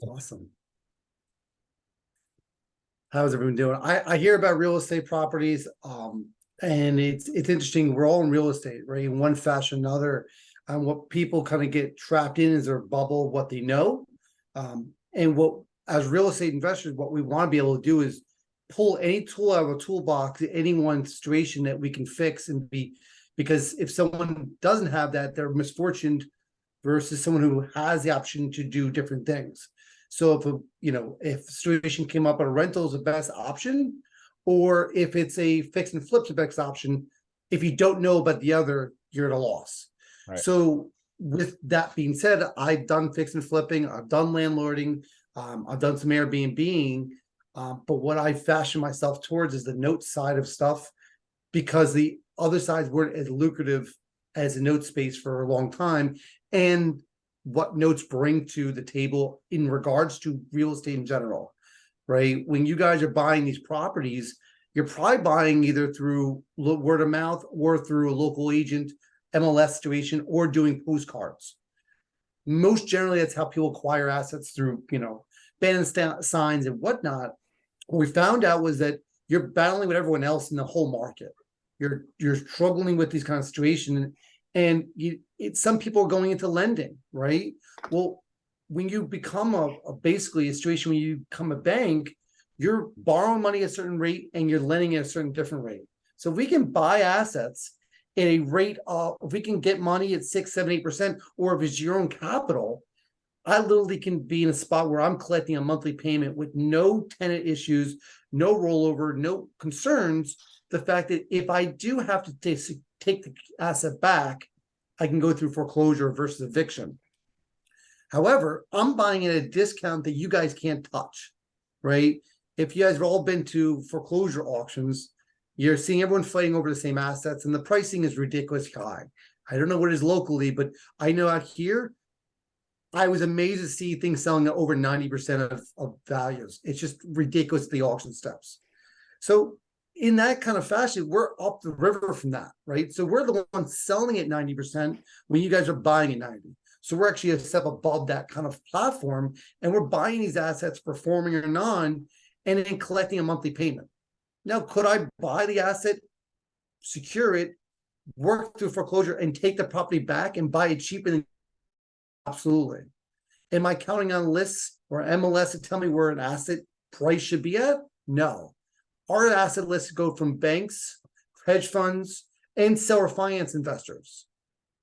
Awesome. How's everyone doing? I hear about real estate properties, and it's interesting. We're all in real estate, right? In one fashion or another. And what people kind of get trapped in is their bubble, what they know. And what, as real estate investors, what we want to be able to do is pull any tool out of a toolbox in any one situation that we can fix and be, because if someone doesn't have that, they're misfortuned versus someone who has the option to do different things. So if a situation came up, a rental is the best option, or if it's a fix and flip's the best option, if you don't know about the other, you're at a loss. Right. So with that being said, I've done fix and flipping, I've done landlording, I've done some Airbnb, but what I fashion myself towards is the note side of stuff, because the other sides weren't as lucrative as a note space for a long time, and what notes bring to the table in regards to real estate in general, right? When you guys are buying these properties, you're probably buying either through word of mouth or through a local agent, MLS situation, or doing postcards. Most generally, that's how people acquire assets, through, banner signs and whatnot. What we found out was that you're battling with everyone else in the whole market. You're struggling with these kind of situations, and some people are going into lending, right? Well, when you become basically a situation when you become a bank, you're borrowing money at a certain rate and you're lending at a certain different rate. So if we can buy assets at a rate of, if we can get money at 6, 7, 8%, or if it's your own capital, I literally can be in a spot where I'm collecting a monthly payment with no tenant issues, no rollover, no concerns. The fact that if I do have to take the asset back, I can go through foreclosure versus eviction. However, I'm buying at a discount that you guys can't touch, right? If you guys have all been to foreclosure auctions, you're seeing everyone fighting over the same assets, and the pricing is ridiculously high. I don't know what it is locally, but I know out here, I was amazed to see things selling at over 90% of values. It's just ridiculous, the auction steps. So in that kind of fashion, we're up the river from that, right? So we're the ones selling at 90% when you guys are buying at 90. So we're actually a step above that kind of platform, and we're buying these assets, performing or non, and then collecting a monthly payment. Now, could I buy the asset, secure it, work through foreclosure, and take the property back and buy it cheaper? Absolutely. Am I counting on lists or MLS to tell me where an asset price should be at? No. Our asset lists go from banks, hedge funds, and seller finance investors.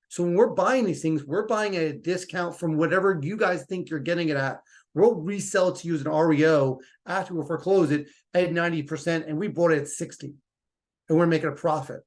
So when we're buying these things, we're buying at a discount from whatever you guys think you're getting it at. We'll resell it to you as an REO after we foreclose it at 90%, and we bought it at 60, and we're making a profit.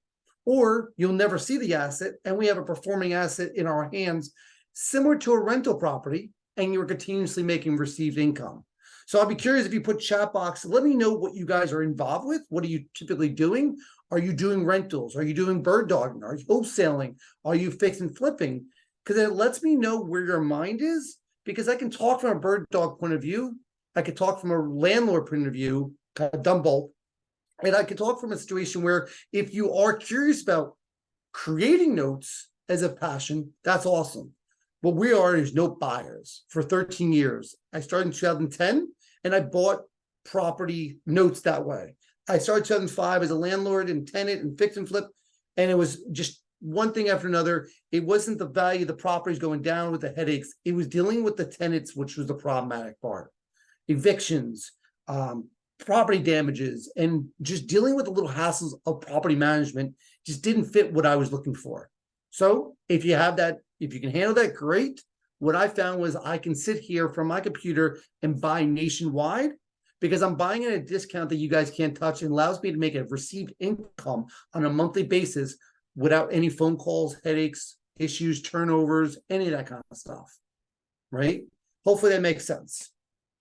Or you'll never see the asset, and we have a performing asset in our hands, similar to a rental property, and you're continuously making received income. So I'll be curious if you put chat box, let me know what you guys are involved with. What are you typically doing? Are you doing rentals? Are you doing bird dogging? Are you wholesaling? Are you fixing flipping? Because it lets me know where your mind is, because I can talk from a bird dog point of view. I could talk from a landlord point of view, kind of dumb bolt. And I could talk from a situation where if you are curious about creating notes as a passion, that's awesome. What we are is note buyers for 13 years. I started in 2010, and I bought property notes that way. I started 2005 as a landlord and tenant and fix and flip, and it was just one thing after another. It wasn't the value of the properties going down with the headaches. It was dealing with the tenants, which was the problematic part. Evictions, property damages, and just dealing with the little hassles of property management just didn't fit what I was looking for. So if you have that, if you can handle that, great. What I found was I can sit here from my computer and buy nationwide, because I'm buying at a discount that you guys can't touch, and allows me to make a received income on a monthly basis without any phone calls, headaches, issues, turnovers, any of that kind of stuff, right? Hopefully that makes sense.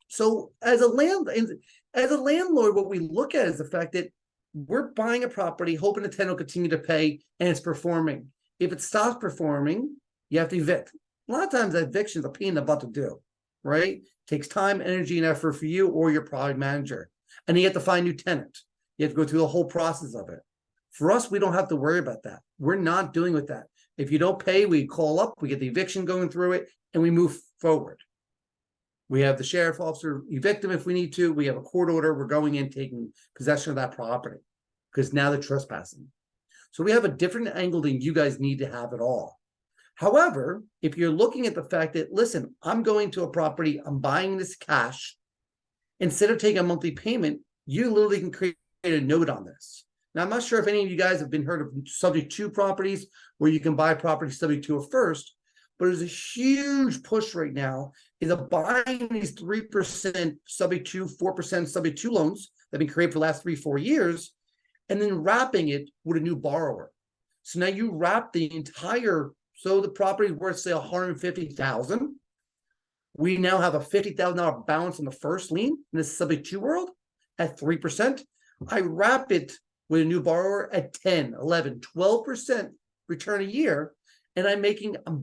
So as a landlord, what we look at is the fact that we're buying a property, hoping the tenant will continue to pay, and it's performing. If it stops performing, you have to evict. A lot of times that eviction is a pain in the butt to do, right? It takes time, energy, and effort for you or your property manager. And you have to find a new tenant. You have to go through the whole process of it. For us, we don't have to worry about that. We're not doing with that. If you don't pay, we call up, we get the eviction going through it, and we move forward. We have the sheriff officer evict them if we need to. We have a court order. We're going in, taking possession of that property because now they're trespassing. So we have a different angle than you guys need to have at all. However, if you're looking at the fact that, listen, I'm going to a property, I'm buying this cash, instead of taking a monthly payment, you literally can create a note on this. Now, I'm not sure if any of you guys have been heard of subject to properties where you can buy property subject to a first, but there's a huge push right now is buying these 3% subject to, 4% subject to loans that have been created for the last 3-4 years, and then wrapping it with a new borrower. So now you wrap the entire, so the property is worth, say, $150,000. We now have a $50,000 balance on the first lien in this subject to world at 3%. I wrap it with a new borrower at 10, 11, 12% return a year. And I'm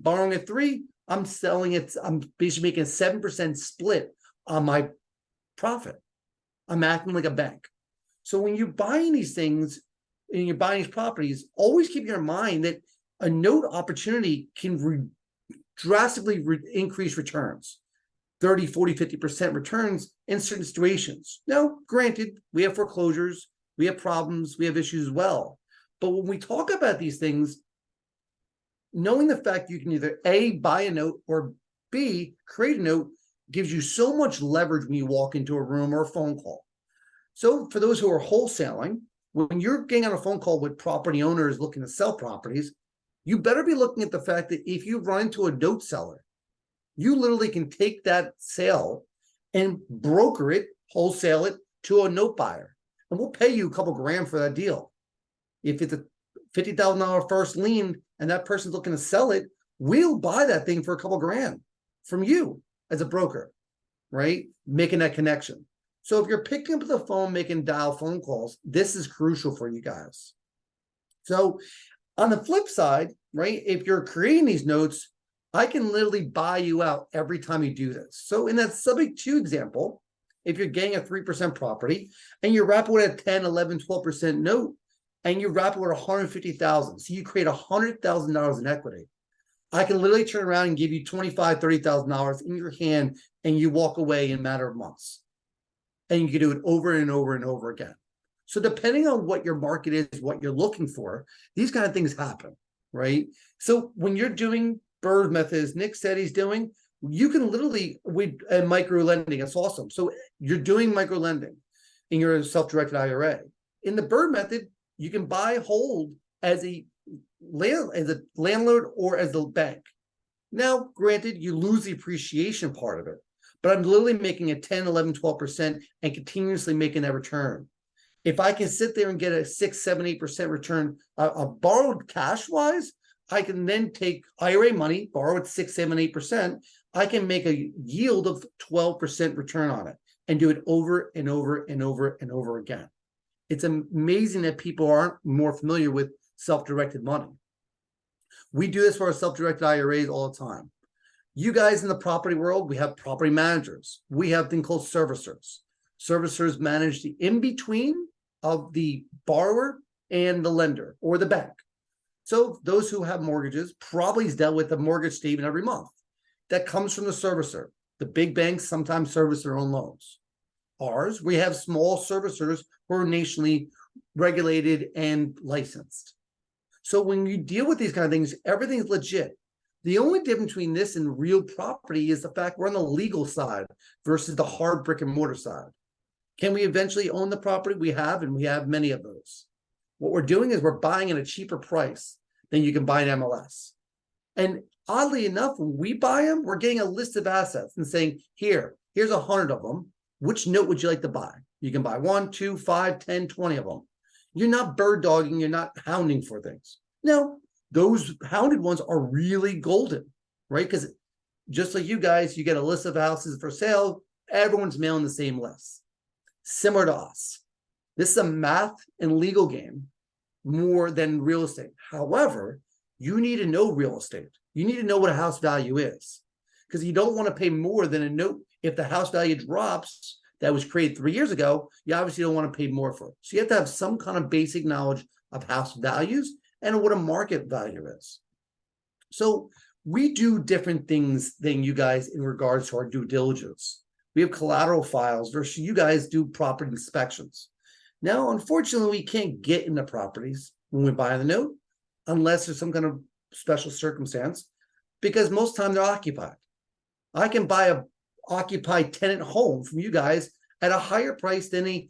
borrowing at 3, I'm selling it, I'm basically making a 7% split on my profit. I'm acting like a bank. So when you're buying these things and you're buying these properties, always keep in mind that a note opportunity can drastically increase returns, 30, 40, 50% returns in certain situations. Now, granted, we have foreclosures, we have problems, we have issues as well. But when we talk about these things, knowing the fact you can either A, buy a note, or B, create a note gives you so much leverage when you walk into a room or a phone call. So for those who are wholesaling, when you're getting on a phone call with property owners looking to sell properties, you better be looking at the fact that if you run into a note seller, you literally can take that sale and broker it, wholesale it to a note buyer. And we'll pay you a couple grand for that deal. If it's a $50,000 first lien and that person's looking to sell it, we'll buy that thing for a couple grand from you as a broker, right? Making that connection. So if you're picking up the phone, making dial phone calls, this is crucial for you guys. So on the flip side, right, if you're creating these notes, I can literally buy you out every time you do this. So in that subject to example, if you're getting a 3% property and you wrap it with a 10, 11, 12% note, and you wrap it with $150,000, so you create $100,000 in equity, I can literally turn around and give you $25,000, $30,000 in your hand, and you walk away in a matter of months. And you can do it over and over and over again. So depending on what your market is, what you're looking for, these kind of things happen, right? So when you're doing bird methods, Nick said he's doing, you can literally, with micro lending, it's awesome. So you're doing micro lending in your self-directed IRA. In the bird method, you can buy, hold as a landlord or as the bank. Now, granted, you lose the appreciation part of it, but I'm literally making a 10, 11, 12% and continuously making that return. If I can sit there and get a 6, 7, 8% return, borrowed cash-wise, I can then take IRA money, borrow at 6, 7, 8%. I can make a yield of 12% return on it and do it over and over and over and over again. It's amazing that people aren't more familiar with self-directed money. We do this for our self-directed IRAs all the time. You guys in the property world, we have property managers. We have things called servicers. Servicers manage the in-between of the borrower and the lender or the bank. So those who have mortgages probably is dealt with a mortgage statement every month. That comes from the servicer. The big banks sometimes service their own loans. Ours, we have small servicers who are nationally regulated and licensed. So when you deal with these kind of things, everything's legit. The only difference between this and real property is the fact we're on the legal side versus the hard brick and mortar side. Can we eventually own the property? We have, and we have many of those. What we're doing is we're buying at a cheaper price than you can buy an MLS. And oddly enough, when we buy them, we're getting a list of assets and saying, here's 100 of them. Which note would you like to buy? You can buy 1, 2, 5, 10, 20 of them. You're not bird dogging, you're not hounding for things. Now, those hounded ones are really golden, right? Because just like you guys, you get a list of houses for sale, everyone's mailing the same list. Similar to us. This is a math and legal game more than real estate. However, you need to know real estate. You need to know what a house value is, because you don't want to pay more than a note. If the house value drops that was created 3 years ago, you obviously don't want to pay more for it. So you have to have some kind of basic knowledge of house values and what a market value is. So we do different things than you guys in regards to our due diligence. We have collateral files versus you guys do property inspections. Now, unfortunately, we can't get into properties when we buy the note unless there's some kind of special circumstance, because most of the time they're occupied. I can buy a occupied tenant home from you guys at a higher price than a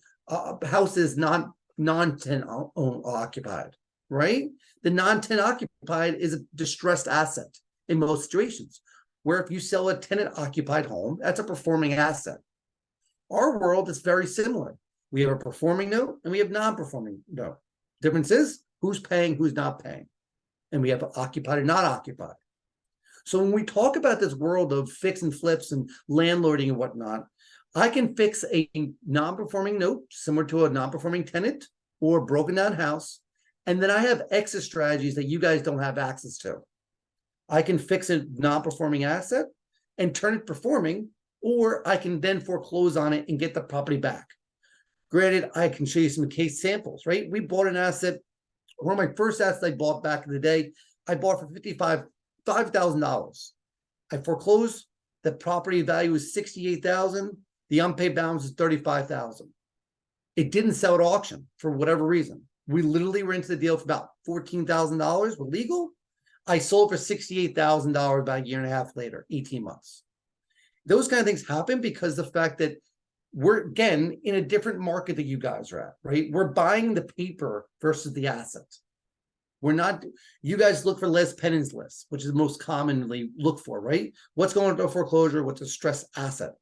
house is non-tenant occupied, right? The non-tenant occupied is a distressed asset in most situations, where if you sell a tenant occupied home, that's a performing asset. Our world is very similar. We have a performing note and we have non-performing note. Difference is who's paying, who's not paying. And we have occupied and not occupied. So when we talk about this world of fix and flips and landlording and whatnot, I can fix a non-performing note similar to a non-performing tenant or a broken down house. And then I have exit strategies that you guys don't have access to. I can fix a non-performing asset and turn it performing, or I can then foreclose on it and get the property back. Granted, I can show you some case samples, right? We bought an asset. One of my first assets I bought back in the day, I bought for $5,000. I foreclosed. The property value was $68,000. The unpaid balance is $35,000. It didn't sell at auction for whatever reason. We literally were into the deal for about $14,000 with legal. I sold for $68,000 about a year and a half later, 18 months. Those kind of things happen because the fact that we're, again, in a different market that you guys are at, right? We're buying the paper versus the asset. We're not, you guys look for less penance lists, which is most commonly looked for, right? What's going into foreclosure? What's a stressed asset?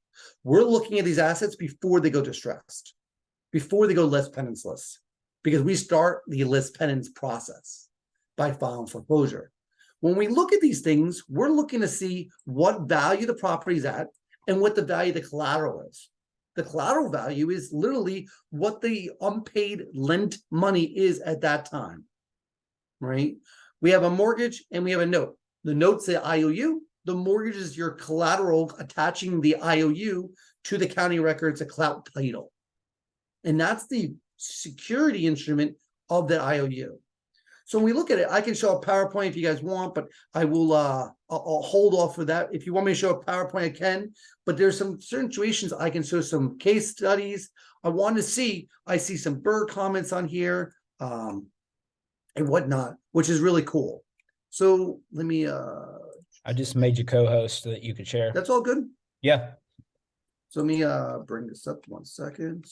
We're looking at these assets before they go distressed, before they go less penance lists, because we start the list penance process by filing foreclosure. When we look at these things, we're looking to see what value the property is at and what the value of the collateral is. The collateral value is literally what the unpaid lent money is at that time, right? We have a mortgage and we have a note. The note's the IOU. The mortgage is your collateral attaching the IOU to the county records, a clout title. And that's the security instrument of that IOU. So when we look at it, I can show a PowerPoint if you guys want, but I will I'll hold off for that. If you want me to show a PowerPoint, I can, but there's some certain situations I can show some case studies. I want to see, I see some bird comments on here and whatnot, which is really cool. So let me I just made you co-host so that you could share. That's all good. Yeah. So let me bring this up 1 second.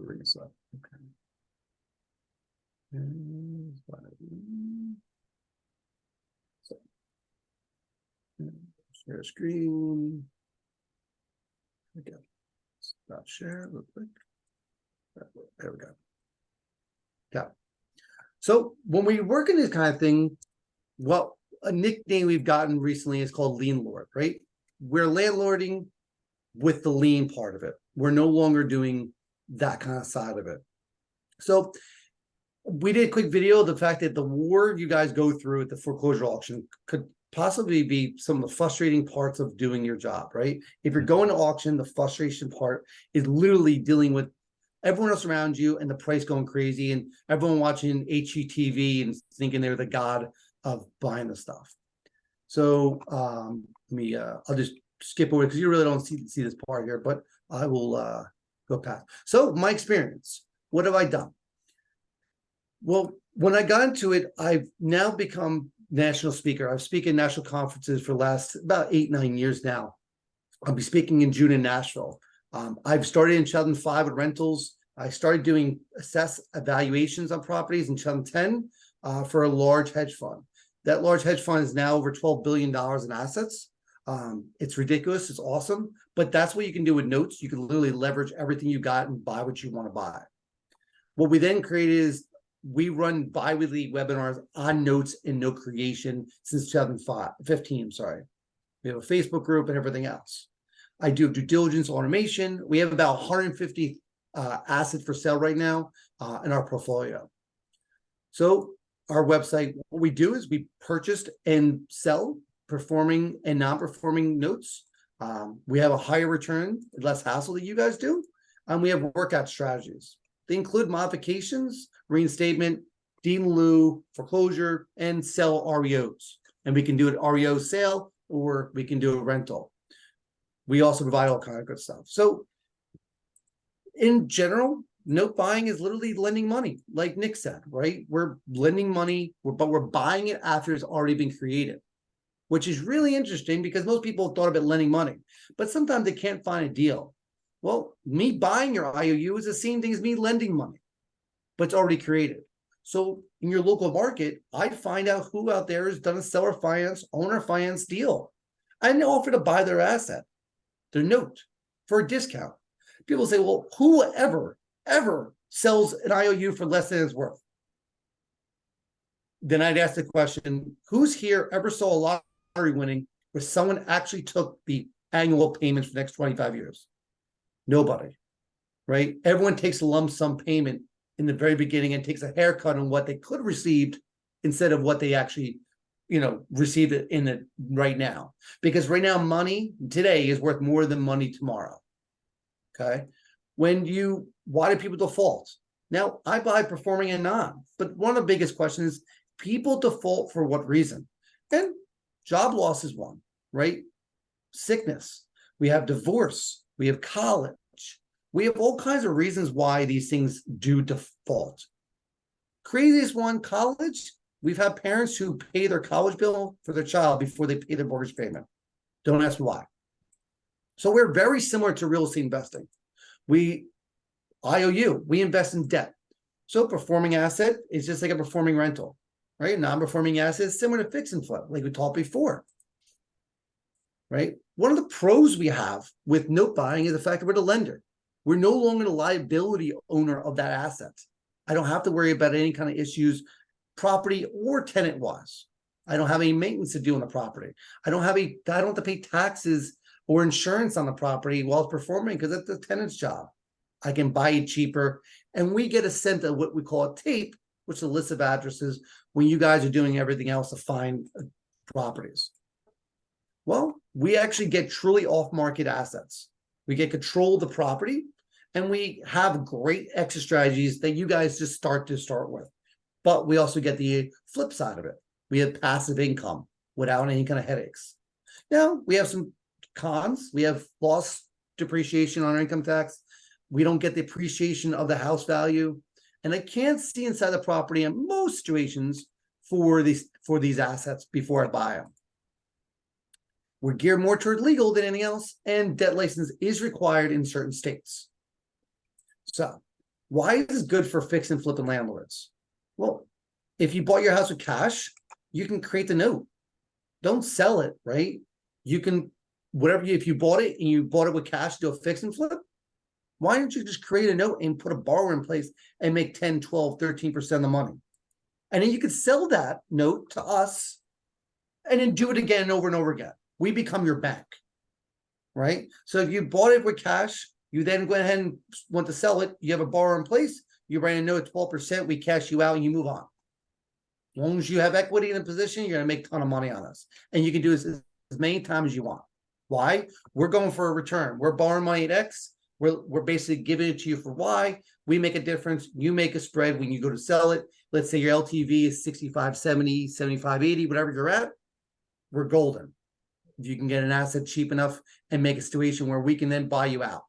Bring this up. Okay. So, share screen. Okay. Stop share real quick. There we go. Yeah. So when we work in this kind of thing, well, a nickname we've gotten recently is called lien lord, right? We're landlording with the lien part of it. We're no longer doing that kind of side of it. So we did a quick video of the fact that the war you guys go through at the foreclosure auction could possibly be some of the frustrating parts of doing your job, right? If you're going to auction, the frustration part is literally dealing with everyone else around you and the price going crazy and everyone watching HGTV and thinking they're the god of buying the stuff. So I'll just skip over because you really don't see this part here, but I will go past. So my experience, what have I done? Well, when I got into it, I've now become national speaker. I've spoken at national conferences for the last about 8-9 years now. I'll be speaking in June in Nashville. I've started in 2005 with rentals. I started doing evaluations on properties in 2010 for a large hedge fund. That large hedge fund is now over $12 billion in assets. It's ridiculous. It's awesome. But that's what you can do with notes. You can literally leverage everything you got and buy what you want to buy. What we then created is we run bi-weekly webinars on notes and note creation since 2015. Sorry. We have a Facebook group and everything else. I do due diligence automation. We have about 150 assets for sale right now in our portfolio. So our website, what we do is we purchase and sell performing and non-performing notes. We have a higher return, less hassle that you guys do. And we have workout strategies. They include modifications, reinstatement, deed in lieu, foreclosure, and sell REOs. And we can do an REO sale or we can do a rental. We also provide all kinds of good stuff. So in general, note buying is literally lending money, like Nick said, right? We're lending money, but we're buying it after it's already been created, which is really interesting because most people thought about lending money, but sometimes they can't find a deal. Well, me buying your IOU is the same thing as me lending money, but it's already created. So in your local market, I'd find out who out there has done a seller finance, owner finance deal. And offer to buy their asset, their note, for a discount. People say, well, who ever sells an IOU for less than it's worth? Then I'd ask the question, who's here ever saw a lottery winning where someone actually took the annual payments for the next 25 years? Nobody, right? Everyone takes a lump sum payment in the very beginning and takes a haircut on what they could have received instead of what they actually, received it in it right now. Because right now, money today is worth more than money tomorrow. Okay. Why do people default? Now, I buy performing and non, but one of the biggest questions is people default for what reason? And job loss is one, right? Sickness. We have divorce. We have college. We have all kinds of reasons why these things do default. Craziest one, college. We've had parents who pay their college bill for their child before they pay their mortgage payment. Don't ask why. So we're very similar to real estate investing. IOU, we invest in debt. So performing asset is just like a performing rental, right? Non-performing asset is similar to fix and flip, like we talked before, right? One of the pros we have with note buying is the fact that we're the lender. We're no longer the liability owner of that asset. I don't have to worry about any kind of issues, property or tenant wise. I don't have any maintenance to do on the property. I don't have to pay taxes or insurance on the property while it's performing because that's the tenant's job. I can buy it cheaper. And we get a sense of what we call a tape, which is a list of addresses when you guys are doing everything else to find properties. Well, we actually get truly off-market assets. We get control of the property and we have great exit strategies that you guys just start with. But we also get the flip side of it. We have passive income without any kind of headaches. Now, we have some cons. We have loss depreciation on our income tax. We don't get the appreciation of the house value. And I can't see inside the property in most situations for these assets before I buy them. We're geared more toward legal than anything else, and debt license is required in certain states. So why is this good for fix and flipping landlords? Well, if you bought your house with cash, you can create the note. Don't sell it, right? You can, if you bought it and you bought it with cash to do a fix and flip, why don't you just create a note and put a borrower in place and make 10, 12, 13% of the money? And then you could sell that note to us and then do it again over and over again. We become your bank, right? So if you bought it with cash, you then go ahead and want to sell it. You have a borrower in place. You write a note at 12%. We cash you out and you move on. As long as you have equity in a position, you're going to make a ton of money on us. And you can do this as many times as you want. Why? We're going for a return. We're borrowing money at X. We're basically giving it to you for Y. We make a difference. You make a spread when you go to sell it. Let's say your LTV is 65, 70, 75, 80, whatever you're at. We're golden. If you can get an asset cheap enough and make a situation where we can then buy you out.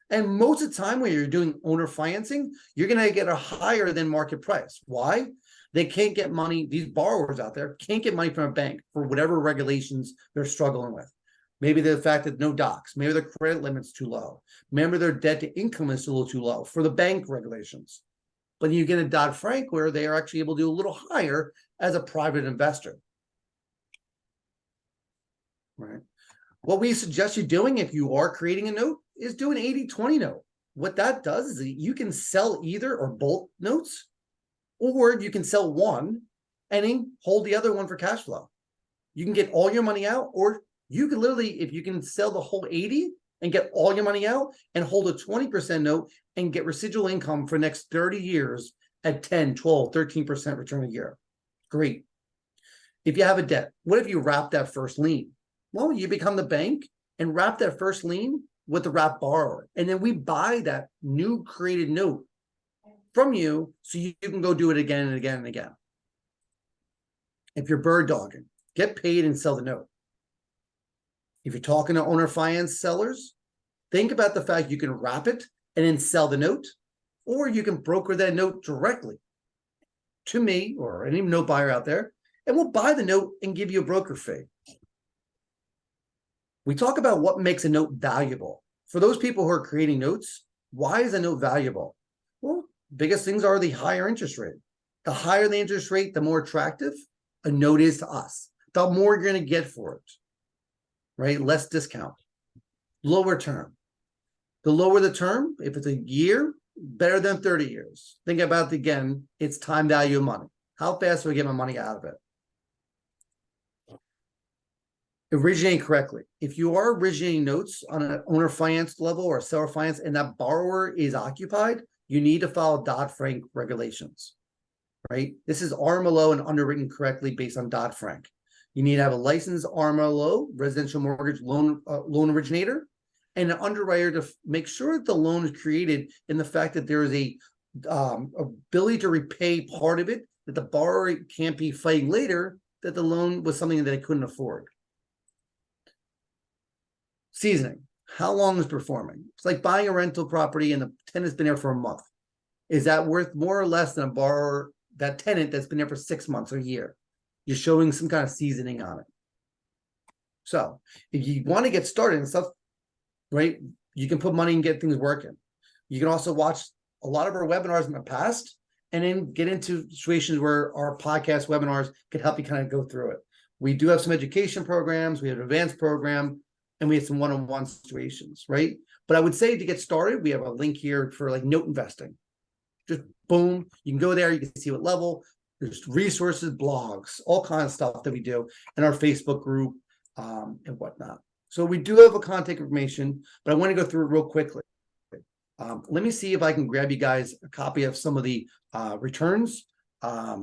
And most of the time when you're doing owner financing, you're going to get a higher than market price. Why? They can't get money. These borrowers out there can't get money from a bank for whatever regulations they're struggling with. Maybe the fact that no docs, maybe their credit limit's too low. Maybe their debt to income is a little too low for the bank regulations. But you get a Dodd-Frank where they are actually able to do a little higher as a private investor. Right. What we suggest you doing if you are creating a note is do an 80-20 note. What that does is that you can sell either or both notes, or you can sell one and then hold the other one for cash flow. You can get all your money out, or you can literally, if you can sell the whole 80 and get all your money out and hold a 20% note and get residual income for the next 30 years at 10, 12, 13% return a year. Great. If you have a debt, what if you wrap that first lien? Well, you become the bank and wrap that first lien with the wrap borrower. And then we buy that new created note from you so you can go do it again and again and again. If you're bird dogging, get paid and sell the note. If you're talking to owner finance sellers, think about the fact you can wrap it and then sell the note, or you can broker that note directly to me or any note buyer out there, and we'll buy the note and give you a broker fee. We talk about what makes a note valuable. For those people who are creating notes, why is a note valuable? Well, biggest things are the higher interest rate. The higher the interest rate, the more attractive a note is to us. The more you're going to get for it, right? Less discount, lower term. The lower the term, if it's a year, better than 30 years. Think about, again, it's time value of money. How fast do I get my money out of it? Originate correctly. If you are originating notes on an owner finance level or seller finance and that borrower is occupied, you need to follow Dodd-Frank regulations, right? This is RMLO and underwritten correctly based on Dodd-Frank. You need to have a licensed RMLO, residential mortgage loan originator, and an underwriter to make sure that the loan is created in the fact that there is a ability to repay part of it, that the borrower can't be fighting later that the loan was something that they couldn't afford. Seasoning. How long is performing? It's like buying a rental property and the tenant's been there for a month. Is that worth more or less than a borrower, that tenant that's been there for 6 months or a year? You're showing some kind of seasoning on it. So if you want to get started and stuff, right, you can put money and get things working. You can also watch a lot of our webinars in the past and then get into situations where our podcast webinars can help you kind of go through it. We do have some education programs, we have an advanced program, and we have some one-on-one situations, right? But I would say to get started, we have a link here for like note investing. Just boom, you can go there, you can see what level. There's resources, blogs, all kinds of stuff that we do in our Facebook group and whatnot. So we do have a contact information, but I want to go through it real quickly. Let me see if I can grab you guys a copy of some of the returns, like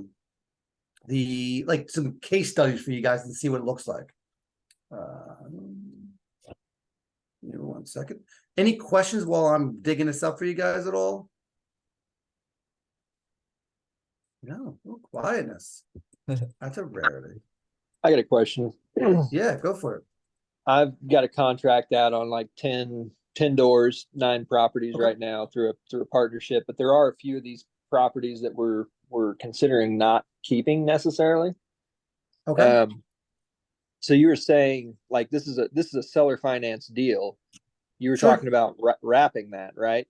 some case studies for you guys and see what it looks like. Give me 1 second. Any questions while I'm digging this up for you guys at all? No, quietness. That's a rarity. I got a question. Yeah, go for it. I've got a contract out on like 10 doors, 9 properties Okay. right now through a partnership, but there are a few of these properties that we're considering not keeping necessarily. Okay. So you were saying like this is a seller finance deal. You were Sure. talking about wrapping that, right?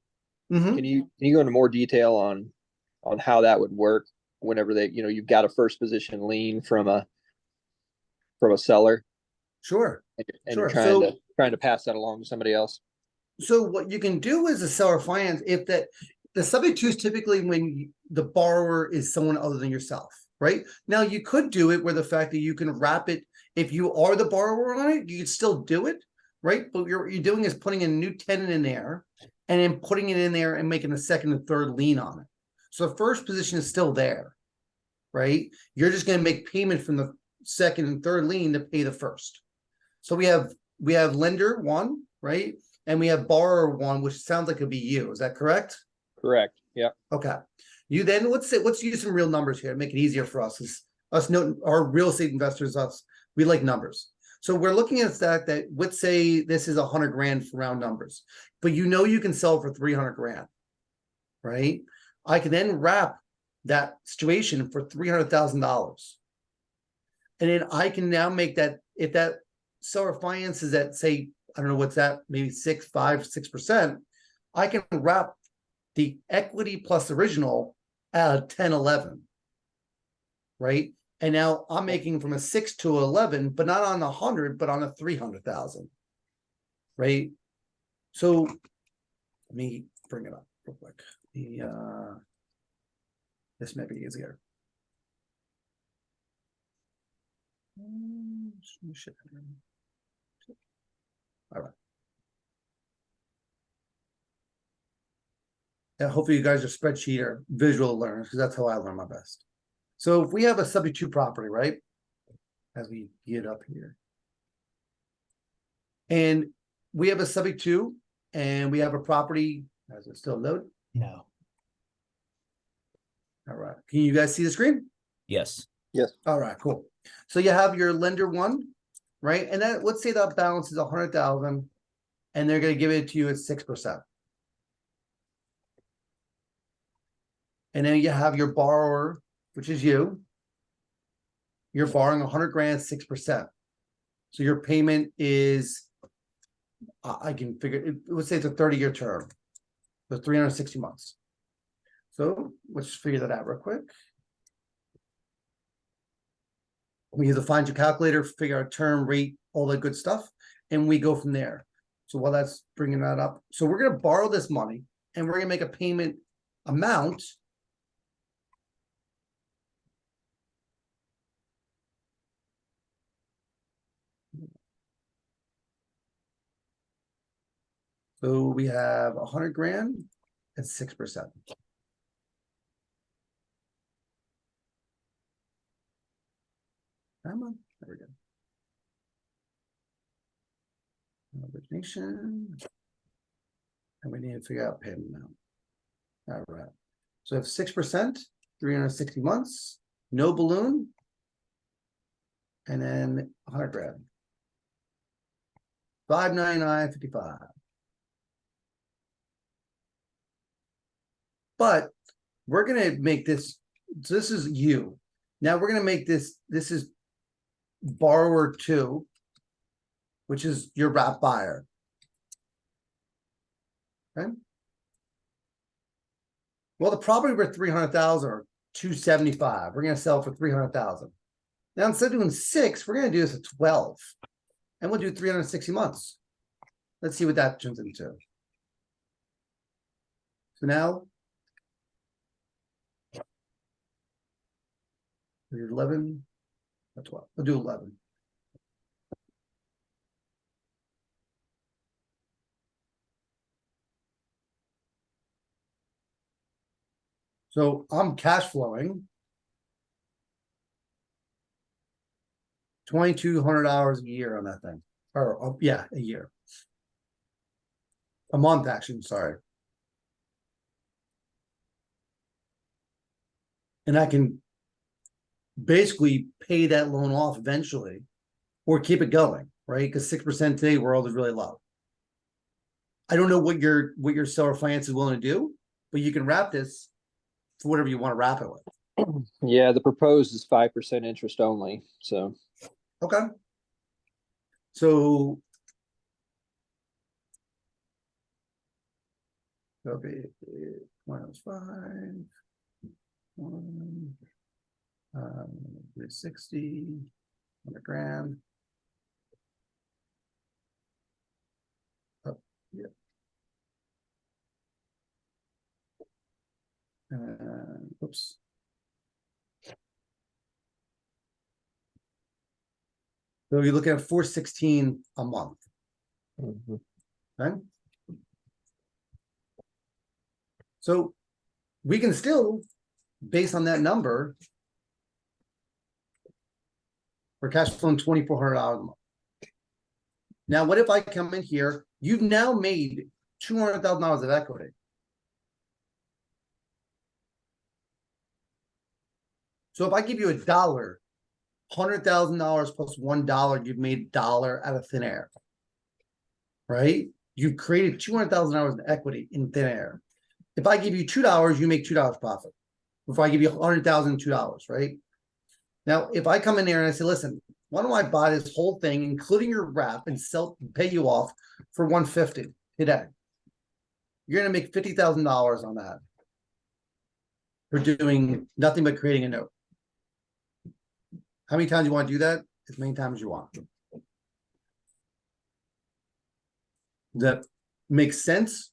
Mm-hmm. Can you go into more detail on how that would work whenever you've got a first position lien from a seller? Sure. And Sure. you're trying to pass that along to somebody else. So what you can do is a seller finance, if the subject to is typically when the borrower is someone other than yourself, right? Now you could do it where the fact that you can wrap it, if you are the borrower on it, you could still do it, right? But what you're doing is putting a new tenant in there and then putting it in there and making a second and third lien on it. So the first position is still there, right? You're just going to make payment from the second and third lien to pay the first. So we have lender 1, right? And we have borrower 1, which sounds like it'd be you. Is that correct? Correct. Yeah. Okay. You then let's use some real numbers here to make it easier for us. Our real estate investors, we like numbers. So we're looking at that let's say this is $100 grand for round numbers, but you can sell for $300 grand, right? I can then wrap that situation for $300,000. And then I can now make that, if that seller finance is at, say, I don't know what's that, maybe 6%, I can wrap the equity plus original at 10, 11, right? And now I'm making from a 6 to 11, but not on 100, but on a 300,000, right? So let me bring it up real quick. This may be easier. All right. Yeah, hopefully you guys are spreadsheet or visual learners because that's how I learn my best. So if we have a subject to property, right? As we get up here. And we have a subject to, and we have a property. Does it still load? No. All right. Can you guys see the screen? Yes. All right, cool. So you have your lender one, right? And then let's say that balance is 100,000 and they're going to give it to you at 6%. And then you have your borrower, which is you. You're borrowing 100 grand, 6%. So your payment is, I can figure it, let's say it's a 30-year term. So 360 months. So let's figure that out real quick. We either find your calculator, figure out term, rate, all that good stuff, and we go from there. So while that's bringing that up, so we're going to borrow this money and we're going to make a payment amount. So we have 100 grand at 6%. Come on, there we go. Origination. And we need to figure out payment amount. All right. So if 6%, 360 months, no balloon, and then 100 grand. 599.55. But we're gonna make this. So this is you. Now we're gonna make this. This is borrower 2, which is your wrap buyer. Okay. Well, the property worth 300,000 or 275. We're gonna sell for 300,000. Now instead of doing 6, we're gonna do this at 12, and we'll do 360 months. Let's see what that turns into. So now 11 or 12. We'll do 11. So I'm cash flowing $2,200 a year on that thing. Or yeah, a year. A month, actually, sorry. And I can basically pay that loan off eventually or keep it going, right? Because 6% today world is really low. I don't know what your seller finance is willing to do, but you can wrap this for whatever you want to wrap it with. Yeah, the proposed is 5% interest only. So Okay. So it'll be minus 5, 1, 360, 100 grand. Oh, yeah. Oops. So you're looking at 416 a month. Okay. So we can still, based on that number, we're cash flowing $2,400 a month. Now, what if I come in here? You've now made $200,000 of equity. So if I give you $1, $100,000 plus $1, you've made $1 out of thin air, right? You've created $200,000 in equity in thin air. If I give you $2, you make $2 profit. If I give you $100,000, $2, right? Now, if I come in there and I say, listen, why don't I buy this whole thing, including your wrap, and pay you off for $150 today? You're going to make $50,000 on that for doing nothing but creating a note. How many times you want to do that? As many times as you want. That makes sense?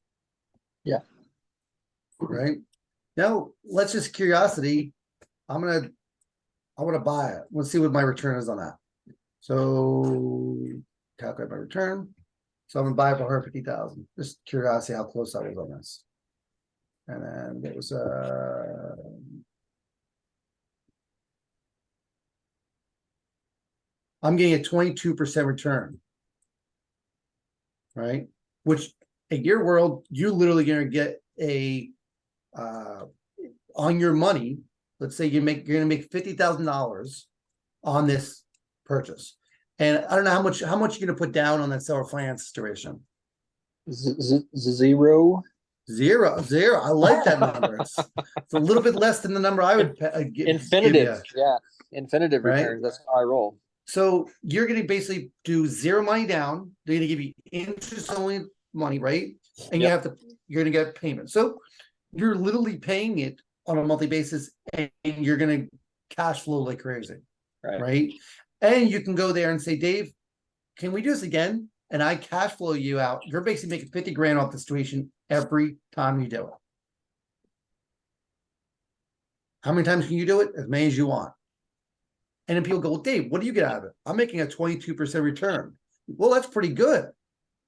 Yeah. Right. Now, let's just curiosity. I want to buy it. Let's see what my return is on that. So calculate my return. So I'm gonna buy it for 150,000. Just curiosity how close I was on this. And then it was I'm getting a 22% return. Right? Which in your world, you're literally gonna get a on your money, let's say you're gonna make $50,000 on this purchase. And I don't know how much you're gonna put down on that seller finance situation. Zero. Zero. I like that number. It's a little bit less than the number I would give Infinitive. you. Yeah. Infinitive Right? returns. That's how I roll. So you're going to basically do zero money down. They're going to give you interest only money, right? And Yep. you're going to get payment. So you're literally paying it on a monthly basis, and you're going to cash flow like crazy, right? And you can go there and say, Dave, can we do this again? And I cash flow you out. You're basically making 50 grand off the situation every time you do it. How many times can you do it? As many as you want. And then people go, well, Dave, what do you get out of it? I'm making a 22% return. Well, that's pretty good.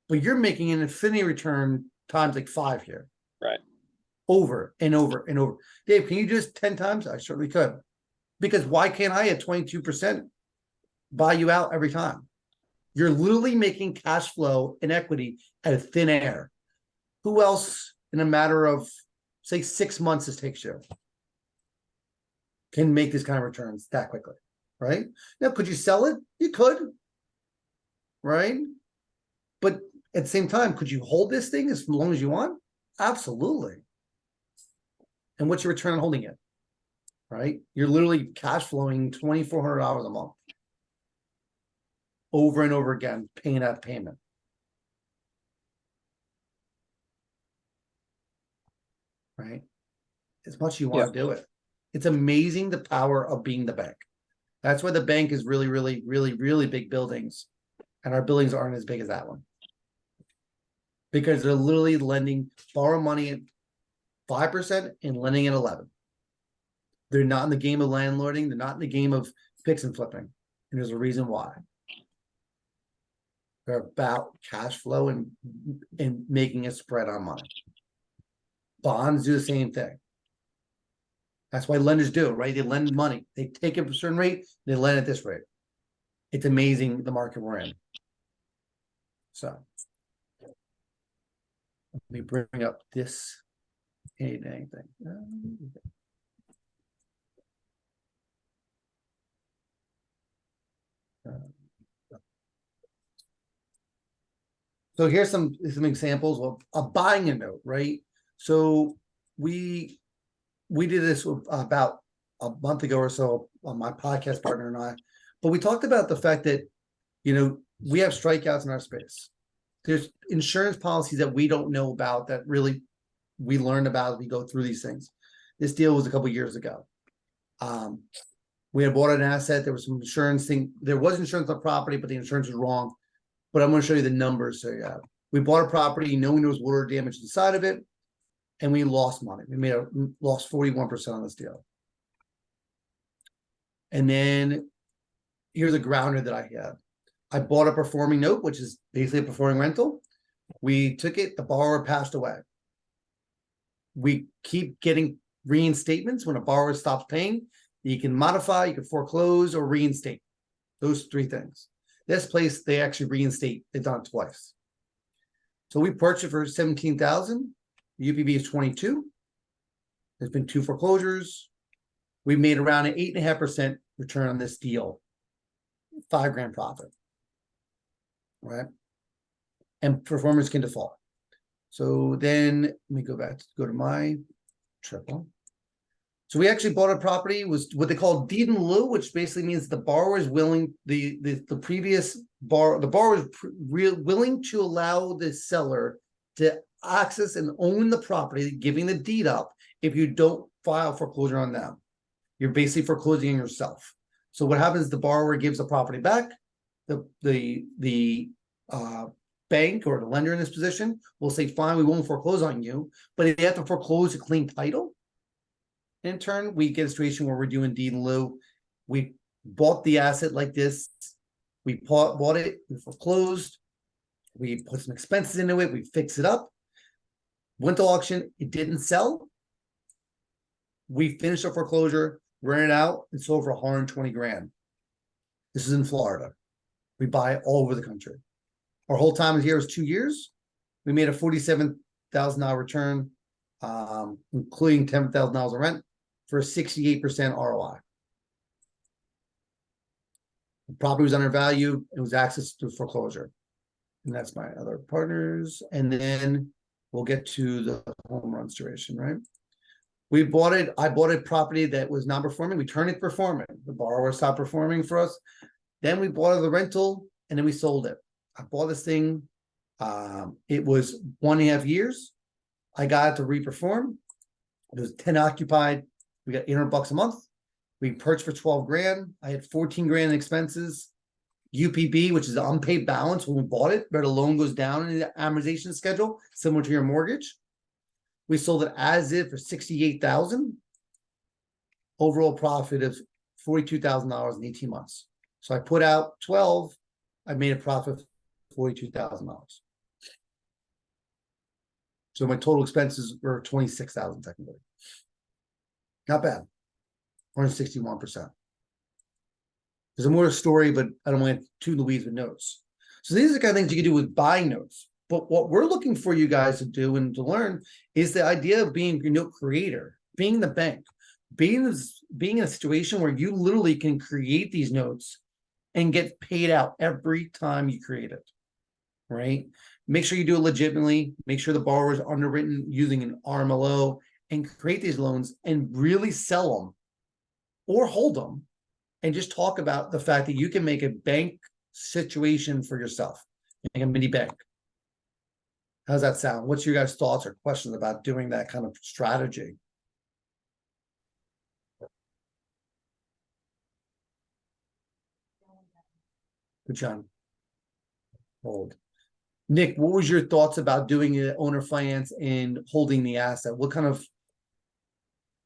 But you're making an infinity return times like 5 here. Right. Over and over and over. Dave, can you do this 10 times? I certainly could. Because why can't I at 22% buy you out every time? You're literally making cash flow and equity out of thin air. Who else in a matter of, say, 6 months this takes you can make this kind of returns that quickly? Right? Now, could you sell it? You could, right? But at the same time, could you hold this thing as long as you want? Absolutely. And what's your return on holding it? Right? You're literally cash flowing $2,400 a month over and over again, paying that payment. Right? As much as you want to do it. It's amazing the power of being the bank. That's why the bank is really, really, really, really big buildings. And our buildings aren't as big as that one. Because they're literally borrow money at 5% and lending at 11%. They're not in the game of landlording. They're not in the game of fix and flipping. And there's a reason why. They're about cash flow and making a spread on money. Bonds do the same thing. That's why lenders do it, right? They lend money. They take it a certain rate, they lend at this rate. It's amazing the market we're in. So let me bring up this dang thing. So here's some examples of buying a note, right? So we did this about a month ago or so on my podcast partner and I, but we talked about the fact that, we have strikeouts in our space. There's insurance policies that we don't know about that really we learn about as we go through these things. This deal was a couple of years ago. We had bought an asset. There was some insurance thing. There was insurance on property, but the insurance was wrong. But I'm going to show you the numbers. So yeah, we bought a property knowing there was water damage inside of it, and we lost money. We lost 41% on this deal. And then here's a grounder that I had. I bought a performing note, which is basically a performing rental. We took it. The borrower passed away. We keep getting reinstatements when a borrower stops paying. You can modify, you can foreclose, or reinstate. Those 3 things. This place, they actually reinstate. They've done it twice. So we purchased it for $17,000. The UPB is 22. There's been 2 foreclosures. We made around an 8.5% return on this deal. $5,000 profit. Right? And performers can default. So then let me go to my triple. So we actually bought a property, was what they call deed in lieu, which basically means the borrower is willing, the borrower is willing to allow the seller to access and own the property, giving the deed up if you don't file foreclosure on them. You're basically foreclosing on yourself. So what happens, the borrower gives the property back, the bank or the lender in this position will say, fine, we won't foreclose on you, but they have to foreclose a clean title. In turn, we get a situation where we're doing deed in lieu. We bought the asset like this. We bought it, we foreclosed, we put some expenses into it, we fixed it up, went to auction, it didn't sell. We finished our foreclosure, ran it out, and sold for $120,000. This is in Florida. We buy it all over the country. Our whole time here was 2 years. We made a $47,000 return, including $10,000 of rent. for a 68% ROI. The property was undervalued. It was access to foreclosure. And that's my other partners. And then we'll get to the home run duration, right? We bought it. I bought a property that was non-performing. We turned it performing. The borrower stopped performing for us. Then we bought the rental and then we sold it. I bought this thing. It was 1.5 years. I got it to reperform. It was 10 occupied. We got $800 a month. We purchased for 12 grand. I had 14 grand in expenses. UPB, which is the unpaid balance when we bought it, where the loan goes down in the amortization schedule, similar to your mortgage. We sold it as if for $68,000. Overall profit of $42,000 in 18 months. So I put out 12. I made a profit of $42,000. So my total expenses were $26,000 technically. Not bad. 161%. There's a more story, but I don't want to too in the weeds with notes. So these are the kind of things you can do with buying notes. But what we're looking for you guys to do and to learn is the idea of being your note creator, being the bank, being in a situation where you literally can create these notes and get paid out every time you create it, right? Make sure you do it legitimately. Make sure the borrower is underwritten using an RMLO and create these loans and really sell them or hold them and just talk about the fact that you can make a bank situation for yourself, make a mini bank. How's that sound? What's your guys' thoughts or questions about doing that kind of strategy? Good job. Hold. Nick, what was your thoughts about doing it owner finance and holding the asset? What kind of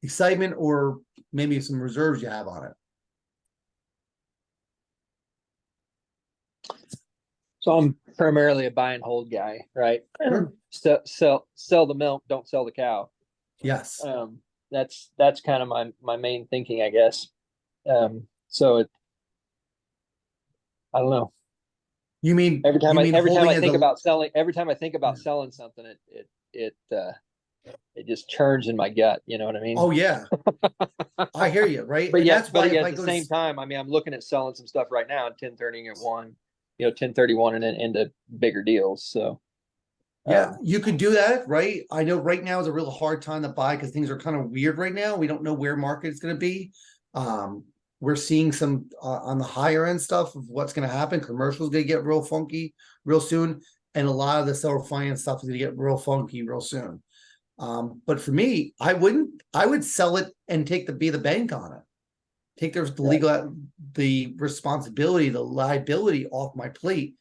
excitement or maybe some reserves you have on it? So I'm primarily a buy and hold guy, right? Sure. Sell the milk, don't sell the cow. Yes. That's kind of my main thinking, I guess. So I don't know. You mean every time I think about selling something, it just churns in my gut. You know what I mean? Oh yeah, I hear you. Right, but and yeah, that's why but at the same time, I mean, I'm looking at selling some stuff right now and 1030 at one, 1031 and then into bigger deals. So yeah, you could do that, right? I know right now is a real hard time to buy because things are kind of weird right now. We don't know where market is going to be. We're seeing some on the higher end stuff of what's going to happen. Commercials going to get real funky real soon, and a lot of the seller finance stuff is going to get real funky real soon. But for me, I would sell it and be the bank on it. Take the responsibility, the liability off my plate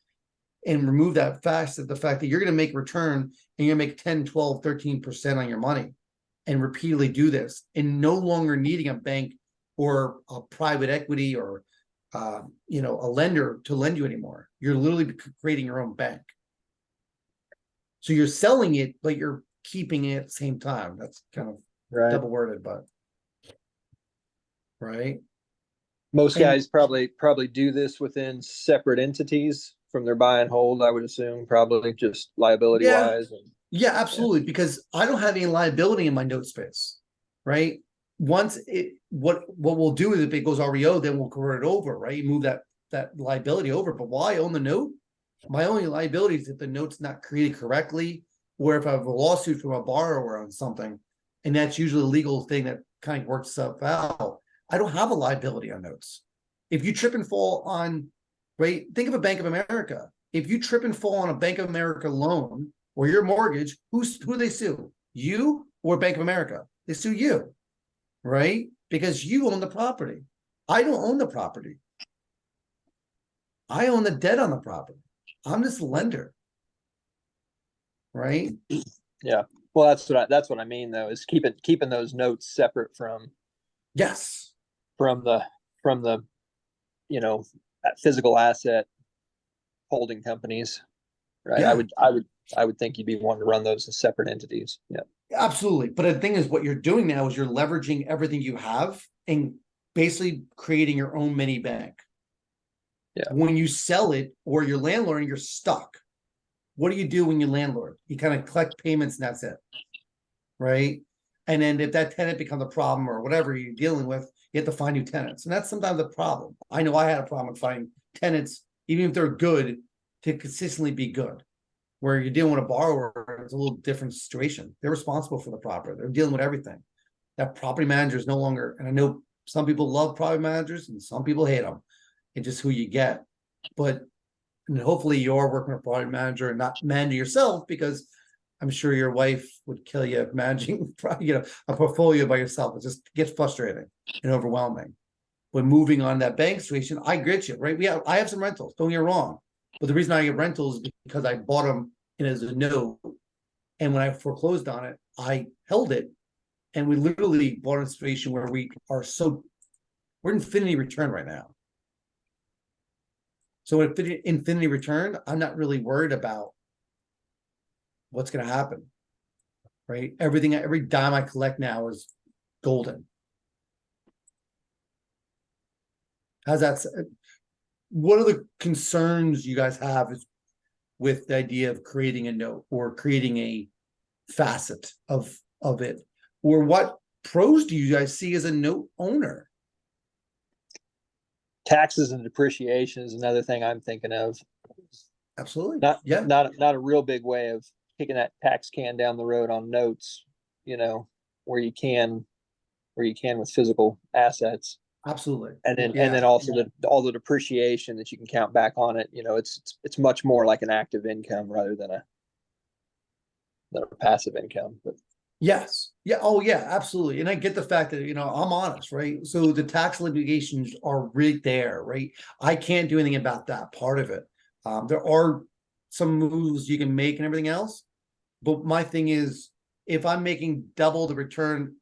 and remove the fact that you're going to make return and you're going to make 10, 12, 13% on your money and repeatedly do this and no longer needing a bank or a private equity or, a lender to lend you anymore. You're literally creating your own bank. So you're selling it, but you're keeping it at the same time. That's kind of double worded, but right. Most guys probably do this within separate entities from their buy and hold, I would assume, probably just liability wise. Yeah, absolutely. Because I don't have any liability in my note space, right? Once what we'll do is if it goes REO, then we'll convert it over, right? Move that liability over. But while I own the note, my only liability is if the note's not created correctly, or if I have a lawsuit from a borrower on something, and that's usually a legal thing that kind of works itself out. I don't have a liability on notes. If you trip and fall on, right? Think of a Bank of America. If you trip and fall on a Bank of America loan or your mortgage, who they sue? You or Bank of America? They sue you, right? Because you own the property. I don't own the property. I own the debt on the property. I'm just a lender, right? Yeah. Well, that's what I mean though, is keeping those notes separate from the physical asset holding companies, right? Yeah. I would think you'd be wanting to run those as separate entities. Yeah, absolutely. But the thing is, what you're doing now is you're leveraging everything you have and basically creating your own mini bank. Yeah. When you sell it or your landlord, you're stuck. What do you do when you landlord? You kind of collect payments and that's it, right? And then if that tenant becomes a problem or whatever you're dealing with, you have to find new tenants. And that's sometimes a problem. I know I had a problem with finding tenants, even if they're good, to consistently be good. Where you're dealing with a borrower, it's a little different situation. They're responsible for the property. They're dealing with everything. That property manager is no longer, and I know some people love property managers and some people hate them. It's just who you get. But and hopefully you're working with a property manager and not managing yourself, because I'm sure your wife would kill you managing, a portfolio by yourself. It just gets frustrating and overwhelming. When moving on that bank situation, I get you, right? I have some rentals, don't get me wrong. But the reason I get rentals is because I bought them in as a note. And when I foreclosed on it, I held it. And we literally bought in a situation where we're infinity return right now. So at infinity return, I'm not really worried about what's going to happen, right? Every dime I collect now is golden. How's that? What are the concerns you guys have with the idea of creating a note or creating a facet of it? Or what pros do you guys see as a note owner? Taxes and depreciation is another thing I'm thinking of. Absolutely. Not a real big way of kicking that tax can down the road on notes, where you can with physical assets. Absolutely. And then also all the depreciation that you can count back on it. It's much more like an active income rather than a passive income. But yes. Yeah. Oh yeah, absolutely. And I get the fact that, I'm honest, right? So the tax litigations are right there, right? I can't do anything about that part of it. There are some moves you can make and everything else. But my thing is, if I'm making double the return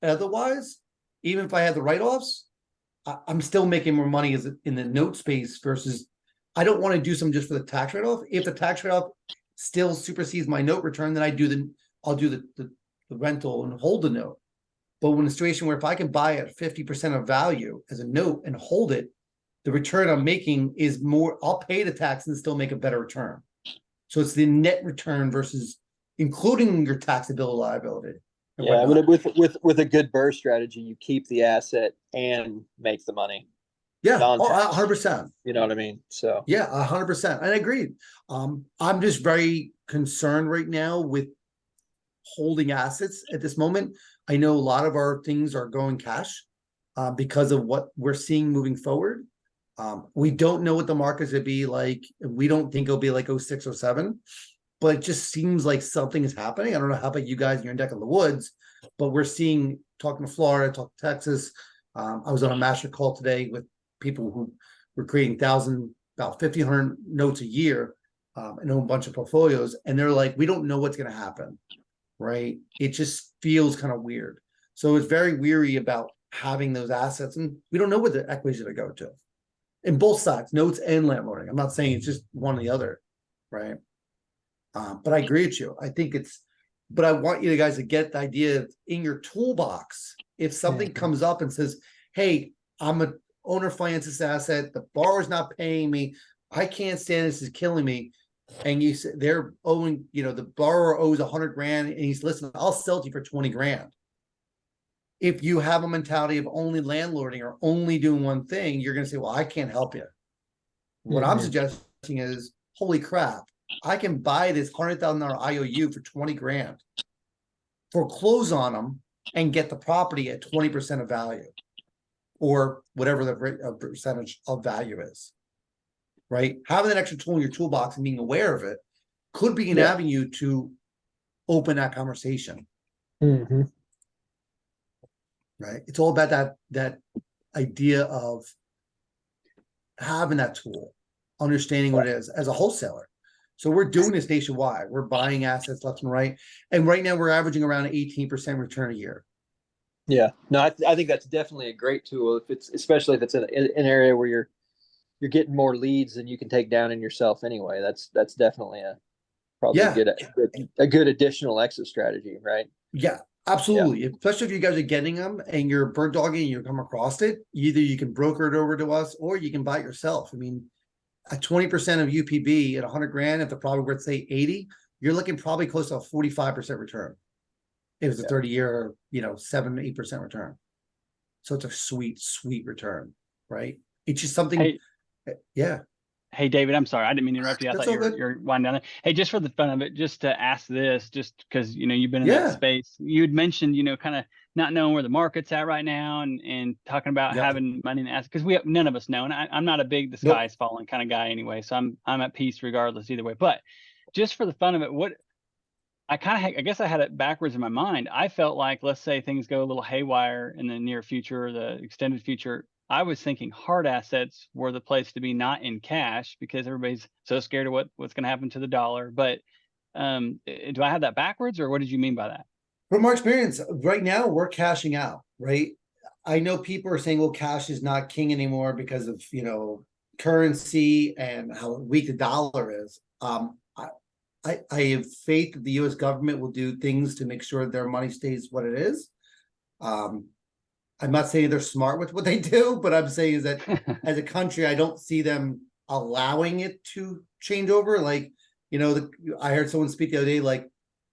otherwise, even if I had the write-offs, I'm still making more money in the note space versus I don't want to do something just for the tax write-off. If the tax write-off still supersedes my note return, then I'll do the rental and hold the note. But when a situation where if I can buy at 50% of value as a note and hold it, the return I'm making is more, I'll pay the tax and still make a better return. So it's the net return versus including your taxable liability. Yeah, but with a good burst strategy, you keep the asset and make the money. Yeah, 100%. You know what I mean? So yeah, 100%. And I agree. I'm just very concerned right now with holding assets at this moment. I know a lot of our things are going cash because of what we're seeing moving forward. We don't know what the market's going to be like. We don't think it'll be like 06 or 07, but it just seems like something is happening. I don't know how about you guys in your neck of the woods, but we're seeing, talking to Florida, talking to Texas. I was on a master call today with people who were creating about 1,500 notes a year and own a bunch of portfolios. And they're like, we don't know what's going to happen, right? It just feels kind of weird. So it's very weary about having those assets, and we don't know what the equities are going to go to. In both sides, notes and landlording. I'm not saying it's just one or the other, right? But I agree with you. I think but I want you guys to get the idea of in your toolbox, if something comes up and says, hey, I'm an owner finance this asset, the borrower's not paying me, I can't stand this, is killing me. And you say they're owing, the borrower owes 100 grand and he's listen, I'll sell to you for 20 grand. If you have a mentality of only landlording or only doing one thing, you're going to say, well, I can't help you. What I'm suggesting is, holy crap, I can buy this $100,000 IOU for 20 grand, foreclose on them, and get the property at 20% of value or whatever the percentage of value is, right? Having that extra tool in your toolbox and being aware of it could be an avenue to open that conversation. Right? It's all about that idea of having that tool, understanding what it is as a wholesaler. So we're doing this nationwide. We're buying assets left and right. And right now we're averaging around 18% return a year. Yeah, no, I think that's definitely a great tool. Especially if it's in an area where you're getting more leads than you can take down in yourself anyway. That's definitely probably a good additional exit strategy, right? Yeah, absolutely. Yeah. Especially if you guys are getting them and you're bird dogging and you come across it, either you can broker it over to us or you can buy it yourself. I mean, at 20% of UPB at 100 grand, if the property worth say 80, you're looking probably close to a 45% return It was a Yeah. 30-year, 7-8% return. So it's a sweet, sweet return, right? It's just something. Hey, Yeah, hey, David, I'm sorry. I didn't mean to interrupt you. I that's thought all good. you're winding down there. Hey, just for the fun of it, just to ask this, just because, you've been in that Yeah. space, you'd mentioned, kind of not knowing where the market's at right now and talking about Yep. having money in assets, because none of us know. And I'm not a big, the Nope. sky's falling kind of guy anyway. So I'm at peace regardless either way. But just for the fun of it, I guess I had it backwards in my mind. I felt like, let's say things go a little haywire in the near future, or the extended future. I was thinking hard assets were the place to be, not in cash, because everybody's so scared of what's going to happen to the dollar. But do I have that backwards, or what did you mean by that? From our experience, right now we're cashing out, right? I know people are saying, well, cash is not king anymore because of, currency and how weak the dollar is. I have faith that the U.S. government will do things to make sure their money stays what it is. I'm not saying they're smart with what they do, but I'm saying is that as a country, I don't see them allowing it to change over. Like, I heard someone speak the other day, like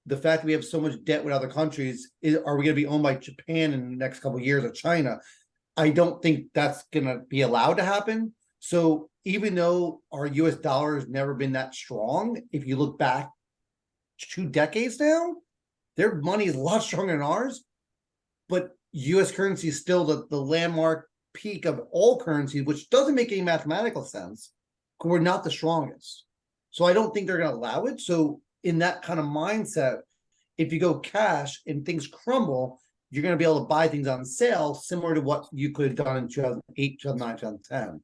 the fact that we have so much debt with other countries, are we going to be owned by Japan in the next couple of years, or China? I don't think that's going to be allowed to happen. So even though our US dollar has never been that strong, if you look back 2 decades now, their money is a lot stronger than ours. But US currency is still the landmark peak of all currencies, which doesn't make any mathematical sense, because we're not the strongest. So I don't think they're going to allow it. So in that kind of mindset, if you go cash and things crumble, you're going to be able to buy things on sale, similar to what you could have done in 2008, 2009, 2010.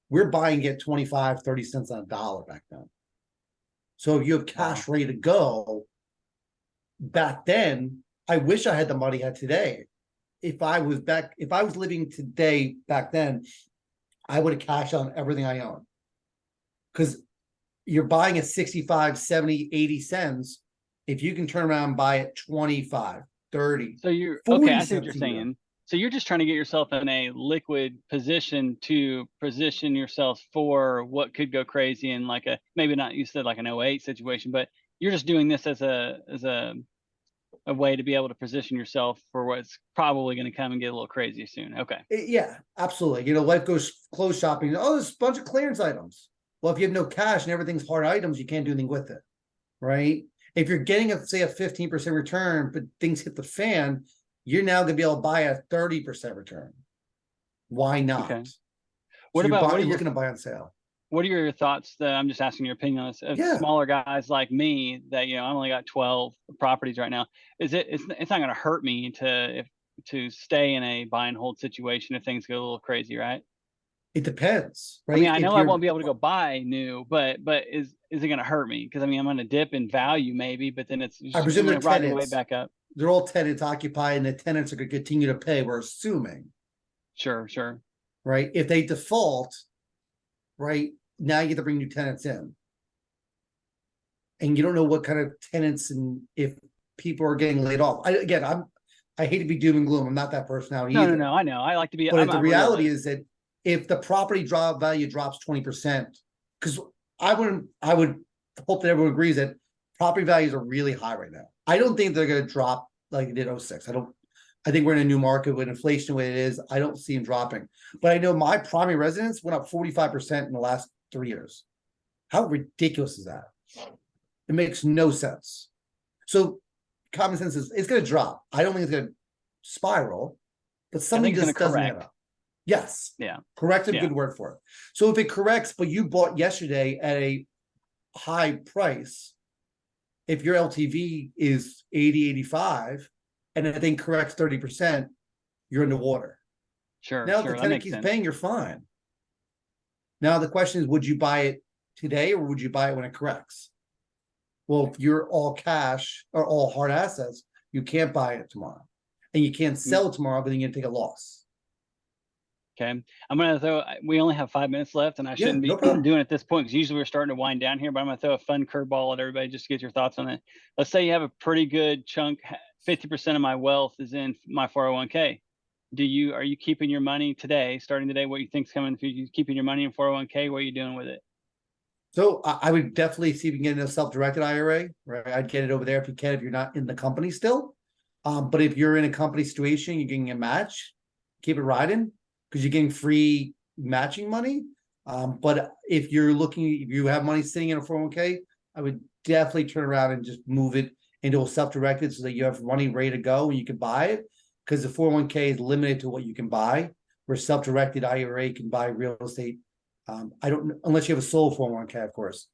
We're buying it 25, 30 cents on a dollar back then. So if you have cash ready to go, back then, I wish I had the money I had today. If I was living today back then, I would have cashed on everything I own. Because you're buying at 65, 70, 80 cents. If you can turn around and buy it 25, 30. So you're 40 okay. I see what you're cents saying. So you're just trying to get yourself in a liquid position to position yourself for what could go crazy in like maybe not, you said like an 08 situation, but you're just doing this as a way to be able to position yourself for what's probably going to come and get a little crazy soon. Okay. Yeah, absolutely. Life goes clothes shopping. Oh, there's a bunch of clearance items. Well, if you have no cash and everything's hard items, you can't do anything with it, right? If you're getting say a 15% return, but things hit the fan, you're now going to be able to buy a 30% return. Why not? Okay. What are you looking to buy on sale? What are your thoughts? I'm just asking your opinion on this. Of smaller guys like me that, I only got 12 properties right now. It's not going to hurt me to stay in a buy and hold situation if things go a little crazy, right? It depends, right? I mean, I know I won't be able to go buy new, but is it going to hurt me? Because I'm going to dip in value maybe, but then I presume they're riding tenants. way back up. They're all tenants occupied, and the tenants are going to continue to pay. We're assuming. Sure. Right. If they default, right, now you get to bring new tenants in, and you don't know what kind of tenants and if people are getting laid off. I hate to be doom and gloom. I'm not that personality either. No. I know. I like to be. But the reality is that if the property value drops 20%, because I would hope that everyone agrees that property values are really high right now. I don't think they're going to drop like they did 06. I think we're in a new market with inflation the way it is. I don't see them dropping. But I know my primary residence went up 45% in the last 3 years. How ridiculous is that? It makes no sense. So common sense is it's going to drop. I don't think it's going to spiral, but something just doesn't add up. Yes. Yeah. Correct is a good word for it. So if it corrects, but you bought yesterday at a high price, if your LTV is 80, 85, and the thing corrects 30%, you're in the water. Sure. Now, if the tenant keeps paying, you're fine. Now, the question is, would you buy it today or would you buy it when it corrects? Well, if you're all cash or all hard assets, you can't buy it tomorrow. And you can't sell it tomorrow, but then you're going to take a loss. Okay. I'm going to we only have 5 minutes left, and I shouldn't be doing it at this point because usually we're starting to wind down here, but I'm going to throw a fun curveball at everybody just to get your thoughts on it. Let's say you have a pretty good chunk, 50% of my wealth is in my 401k. Are you keeping your money today, starting today, what you think is coming in the future? You keeping your money in 401k? What are you doing with it? So I would definitely see if you can get in a self-directed IRA, right? I'd get it over there if you can, if you're not in the company still. But if you're in a company situation, you're getting a match, keep it riding because you're getting free matching money. But if you have money sitting in a 401k, I would definitely turn around and just move it into a self-directed so that you have money ready to go and you can buy it. Because the 401k is limited to what you can buy, where self-directed IRA can buy real estate. Unless you have a sole 401k, of course.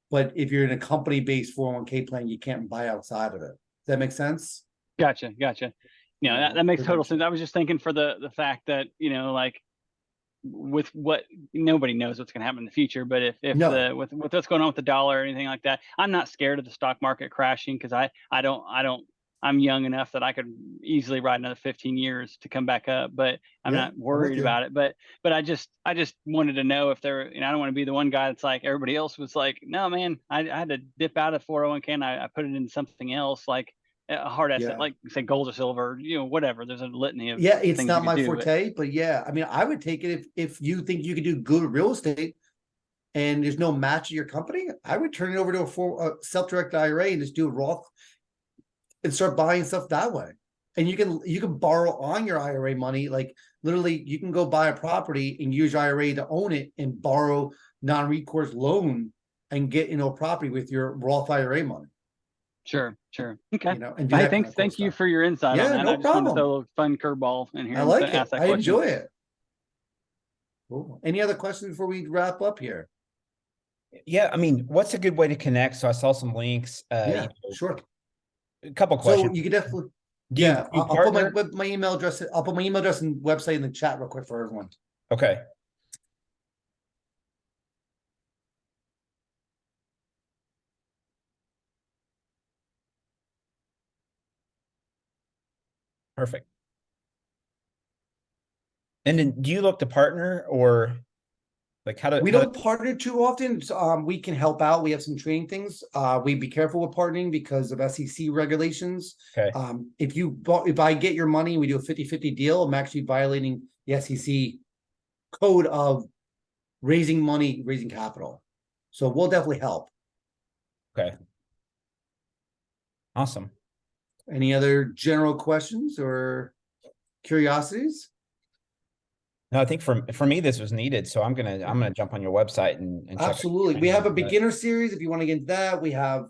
But if you're in a company-based 401k plan, you can't buy outside of it. Does that make sense? Gotcha. You know, that makes total sense. I was just thinking for the fact that, you know, like with what nobody knows what's going to happen in the future, but with what's going on with the dollar or anything like that, I'm not scared of the stock market crashing because I'm young enough that I could easily ride another 15 years to come back up, but I'm not worried about it. But I just wanted to know if there, I don't want to be the one guy that's like everybody else was like, no, man, I had to dip out of 401k and I put it into something else, like a hard asset, like say gold or silver, whatever. There's a litany of it's things not my forte, but I mean, I would take it if you think you could do good real estate and there's no match at your company. I would turn it over to a self-directed IRA and just do a Roth and start buying stuff that way. And you can borrow on your IRA money. Like literally you can go buy a property and use your IRA to own it and borrow non-recourse loan and get a property with your Roth IRA money. Sure. Okay. And thank you for your insight on that. No I just problem. wanted to throw a little fun curveball in here. I like it. I enjoy it. Cool. Any other questions before we wrap up here? Yeah, I mean, what's a good way to connect? So I saw some links. Sure. A couple questions. So you could definitely. I'll put my email address. I'll put my email address and website in the chat real quick for everyone. Okay. Perfect. And then do you look to partner or like we don't partner too often. So, we can help out. We have some training things. We be careful with partnering because of SEC regulations. Okay. If I get your money and we do a 50-50 deal, I'm actually violating the SEC code of raising money, raising capital. So we'll definitely help. Okay. Awesome. Any other general questions or curiosities? No, I think for me this was needed, so I'm gonna jump on your website and check. Absolutely. We have a beginner series if you want to get into that. We have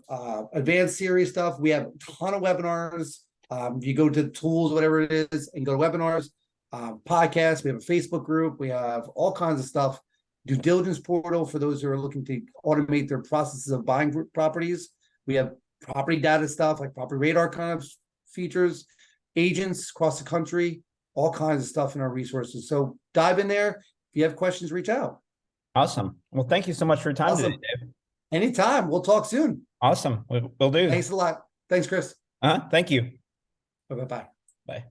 advanced series stuff. We have a ton of webinars. If you go to tools, whatever it is, and go to webinars, podcasts. We have a Facebook group. We have all kinds of stuff. Due diligence portal for those who are looking to automate their processes of buying properties. We have property data stuff like property radar kind of features, agents across the country, all kinds of stuff in our resources. So dive in there. If you have questions, reach out. Awesome. Well, thank you so much for your time today, Dave. Anytime. We'll talk soon. Awesome. We'll do. Thanks a lot. Thanks, Chris. Thank you. Bye-bye. Bye.